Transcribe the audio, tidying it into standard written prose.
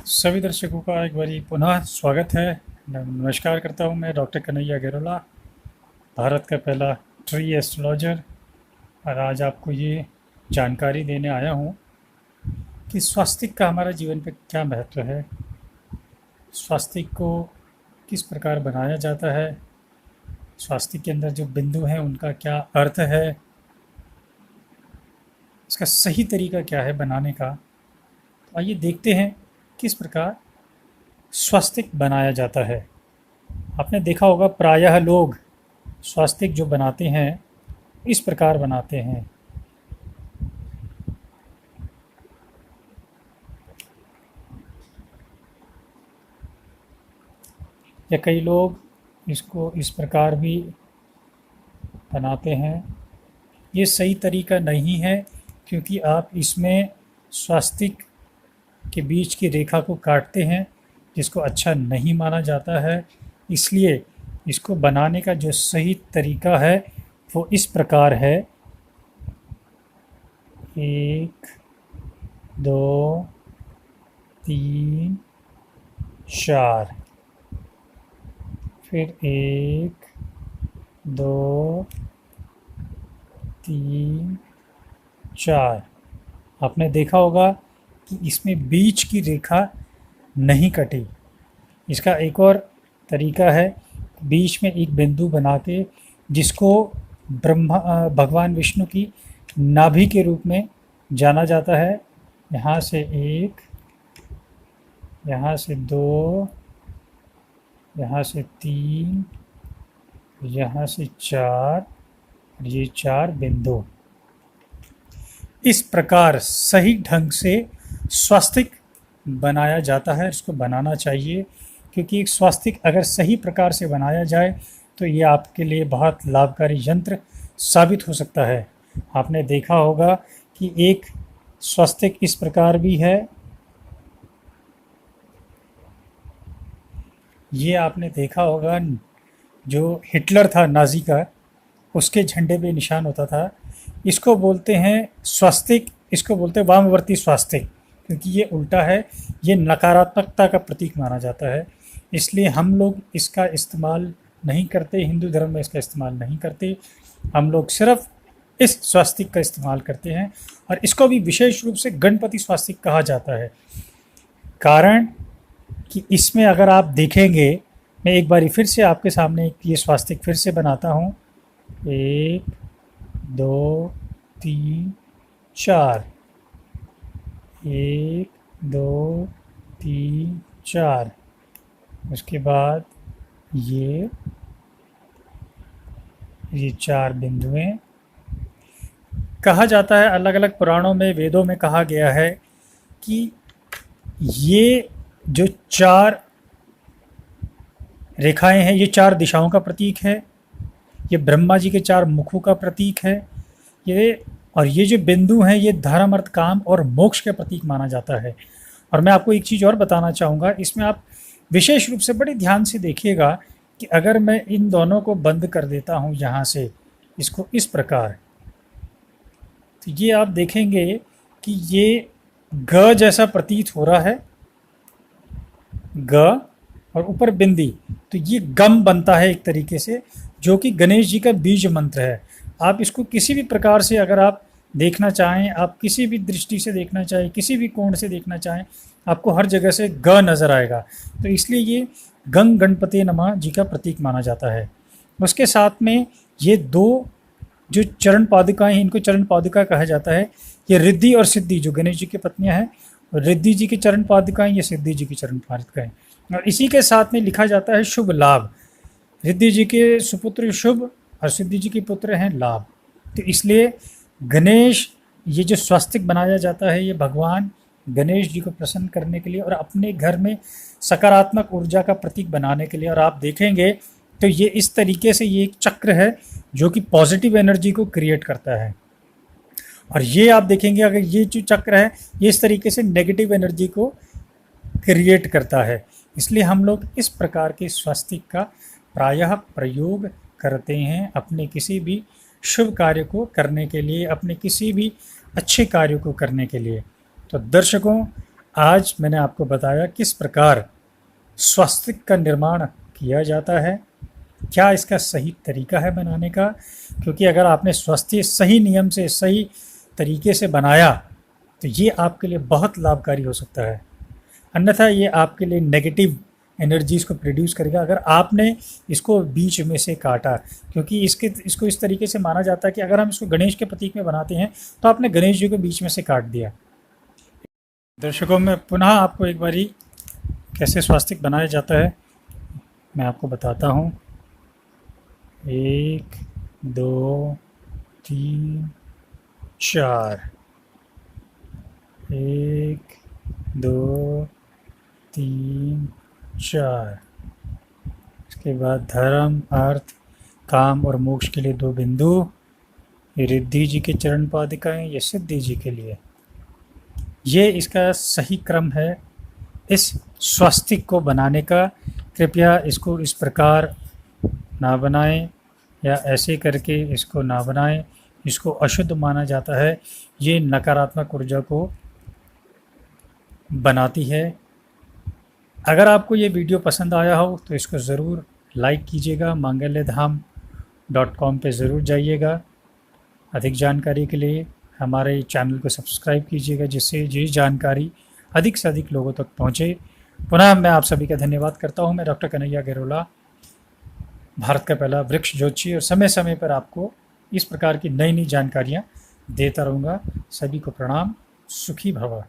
सभी दर्शकों का एक बारी पुनः स्वागत है। नमस्कार करता हूँ। मैं डॉक्टर कन्हैया गेरोला, भारत का पहला ट्री एस्ट्रोलॉजर, और आज आपको ये जानकारी देने आया हूँ कि स्वास्तिक का हमारा जीवन पे क्या महत्व है, स्वास्तिक को किस प्रकार बनाया जाता है, स्वास्तिक के अंदर जो बिंदु हैं उनका क्या अर्थ है, इसका सही तरीका क्या है बनाने का। तो आइए देखते हैं किस प्रकार स्वास्तिक बनाया जाता है। आपने देखा होगा प्रायः लोग स्वास्तिक जो बनाते हैं इस प्रकार बनाते हैं। या कई लोग इसको इस प्रकार भी बनाते हैं। ये सही तरीका नहीं है, क्योंकि आप इसमें स्वास्तिक के बीच की रेखा को काटते हैं, जिसको अच्छा नहीं माना जाता है। इसलिए इसको बनाने का जो सही तरीका है वो इस प्रकार है: 1 2 3 4, फिर 1 2 3 4। आपने देखा होगा कि इसमें बीच की रेखा नहीं कटी। इसका एक और तरीका है, बीच में एक बिंदु बना के जिसको भगवान विष्णु की नाभि के रूप में जाना जाता है। यहाँ से 1, यहाँ से 2, यहाँ से 3, यहाँ से 4, और ये 4 बिंदु। इस प्रकार सही ढंग से स्वास्तिक बनाया जाता है। इसको बनाना चाहिए, क्योंकि एक स्वास्तिक अगर सही प्रकार से बनाया जाए तो ये आपके लिए बहुत लाभकारी यंत्र साबित हो सकता है। आपने देखा होगा कि एक स्वास्तिक इस प्रकार भी है। ये आपने देखा होगा, जो हिटलर था नाज़ी का, उसके झंडे पे निशान होता था। इसको बोलते हैं स्वास्तिक, इसको बोलते हैं वामवर्ती स्वास्तिक, क्योंकि ये उल्टा है। ये नकारात्मकता का प्रतीक माना जाता है, इसलिए हम लोग इसका इस्तेमाल नहीं करते। हिंदू धर्म में इसका इस्तेमाल नहीं करते। हम लोग सिर्फ इस स्वास्तिक का इस्तेमाल करते हैं, और इसको भी विशेष रूप से गणपति स्वास्तिक कहा जाता है। कारण कि इसमें अगर आप देखेंगे, मैं एक बारी फिर से आपके सामने ये स्वास्तिक फिर से बनाता हूँ। 1 2 3 4, 1 2 3 4। उसके बाद ये 4 बिंदुएं। कहा जाता है, अलग अलग पुराणों में, वेदों में कहा गया है कि ये जो 4 रेखाएं हैं ये 4 दिशाओं का प्रतीक है। ये ब्रह्मा जी के 4 मुखों का प्रतीक है। ये जो बिंदु हैं ये धर्म, अर्थ, काम और मोक्ष का प्रतीक माना जाता है। और मैं आपको एक चीज़ और बताना चाहूँगा, इसमें आप विशेष रूप से बड़े ध्यान से देखिएगा कि अगर मैं इन दोनों को बंद कर देता हूँ यहाँ से, इसको इस प्रकार, तो ये आप देखेंगे कि ये ग जैसा प्रतीत हो रहा है, ग और ऊपर बिंदी, तो ये गम बनता है एक तरीके से, जो कि गणेश जी का बीज मंत्र है। आप इसको किसी भी प्रकार से अगर आप देखना चाहें, आप किसी भी दृष्टि से देखना चाहें, किसी भी कोण से देखना चाहें, आपको हर जगह से ग नज़र आएगा। तो इसलिए ये गंग गणपति नमः जी का प्रतीक माना जाता है। उसके साथ में ये 2 जो चरण पादुकाएँ हैं, इनको चरण पादुका कहा जाता है। ये रिद्धि और सिद्धि, जो गणेश जी की पत्नियाँ हैं, रिद्धि जी की चरण पादुकाएँ, ये सिद्धि जी की चरण पादुकाएँ। और इसी के साथ में लिखा जाता है शुभ लाभ। रिद्धि जी के सुपुत्र शुभ और सिद्धि जी के पुत्र हैं लाभ। तो इसलिए गणेश, ये जो स्वास्तिक बनाया जाता है, ये भगवान गणेश जी को प्रसन्न करने के लिए और अपने घर में सकारात्मक ऊर्जा का प्रतीक बनाने के लिए। और आप देखेंगे तो ये इस तरीके से ये एक चक्र है जो कि पॉजिटिव एनर्जी को क्रिएट करता है। और ये आप देखेंगे, अगर ये जो चक्र है ये इस तरीके से नेगेटिव एनर्जी को क्रिएट करता है। इसलिए हम लोग इस प्रकार के स्वास्तिक का प्रायः प्रयोग करते हैं अपने किसी भी शुभ कार्य को करने के लिए, अपने किसी भी अच्छे कार्य को करने के लिए। तो दर्शकों, आज मैंने आपको बताया किस प्रकार स्वास्तिक का निर्माण किया जाता है, क्या इसका सही तरीका है बनाने का, क्योंकि अगर आपने स्वास्थ्य सही नियम से सही तरीके से बनाया तो ये आपके लिए बहुत लाभकारी हो सकता है। अन्यथा ये आपके लिए नेगेटिव एनर्जीज़ को प्रोड्यूस करेगा अगर आपने इसको बीच में से काटा, क्योंकि इसको इस तरीके से माना जाता है कि अगर हम इसको गणेश के प्रतीक में बनाते हैं तो आपने गणेश जी को बीच में से काट दिया। दर्शकों, मैं पुनः आपको एक बारी कैसे स्वास्तिक बनाया जाता है मैं आपको बताता हूँ। 1 2 3 4, 1 2 3 4। इसके बाद धर्म, अर्थ, काम और मोक्ष के लिए 2 बिंदु, ये रिद्धि जी के चरण पादिकाएँ, ये सिद्धि जी के लिए। ये इसका सही क्रम है इस स्वास्तिक को बनाने का। कृपया इसको इस प्रकार ना बनाएं या ऐसे करके इसको ना बनाएं, इसको अशुद्ध माना जाता है। ये नकारात्मक ऊर्जा को बनाती है। अगर आपको ये वीडियो पसंद आया हो तो इसको ज़रूर लाइक कीजिएगा। mangalyadham.com पे ज़रूर जाइएगा। अधिक जानकारी के लिए हमारे चैनल को सब्सक्राइब कीजिएगा, जिससे ये जानकारी अधिक से अधिक लोगों तक पहुँचे। पुनः मैं आप सभी का धन्यवाद करता हूँ। मैं डॉक्टर कन्हैया गैरोला, भारत का पहला वृक्ष ज्योतिषी, और समय समय पर आपको इस प्रकार की नई नई जानकारियाँ देता रहूँगा। सभी को प्रणाम। सुखी भव।